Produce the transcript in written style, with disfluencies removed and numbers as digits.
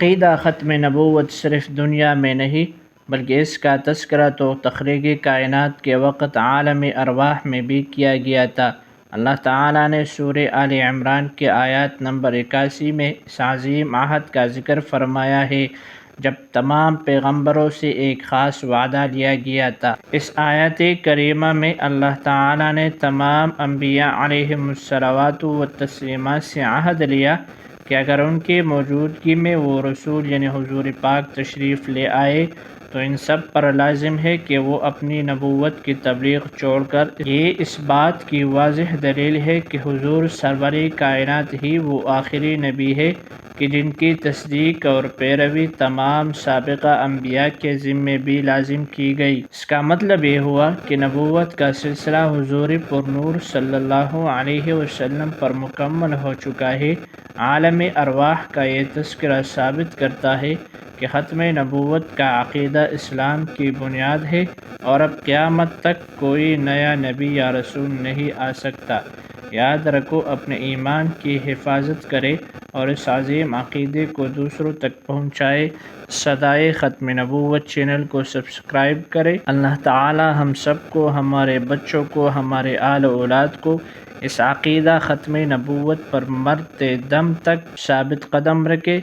عقیدہ ختم نبوت صرف دنیا میں نہیں بلکہ اس کا تذکرہ تو تخلیق کائنات کے وقت عالم ارواح میں بھی کیا گیا تھا۔ اللہ تعالیٰ نے سورہ آل عمران کے آیت نمبر 81 میں اس عظیم عہد کا ذکر فرمایا ہے جب تمام پیغمبروں سے ایک خاص وعدہ لیا گیا تھا۔ اس آیت کریمہ میں اللہ تعالیٰ نے تمام انبیاء علیہم الصلوات والتسلیمات سے عہد لیا کہ اگر ان کی موجودگی میں وہ رسول یعنی حضور پاک تشریف لے آئے تو ان سب پر لازم ہے کہ وہ اپنی نبوت کی تبلیغ چھوڑ کر یہ اس بات کی واضح دلیل ہے کہ حضور سرور کائنات ہی وہ آخری نبی ہے کہ جن کی تصدیق اور پیروی تمام سابقہ انبیاء کے ذمے بھی لازم کی گئی۔ اس کا مطلب یہ ہوا کہ نبوت کا سلسلہ حضور پر نور صلی اللہ علیہ وسلم پر مکمل ہو چکا ہے۔ عالم ارواح کا یہ تذکرہ ثابت کرتا ہے کہ ختم نبوت کا عقیدہ اسلام کی بنیاد ہے اور اب قیامت تک کوئی نیا نبی یا رسول نہیں آ سکتا۔ یاد رکھو، اپنے ایمان کی حفاظت کرے اور اس عظیم عقیدے کو دوسروں تک پہنچائے۔ صدائے ختم نبوت چینل کو سبسکرائب کرے۔ اللہ تعالی ہم سب کو، ہمارے بچوں کو، ہمارے آل و اولاد کو اس عقیدہ ختم نبوت پر مرتے دم تک ثابت قدم رکھے۔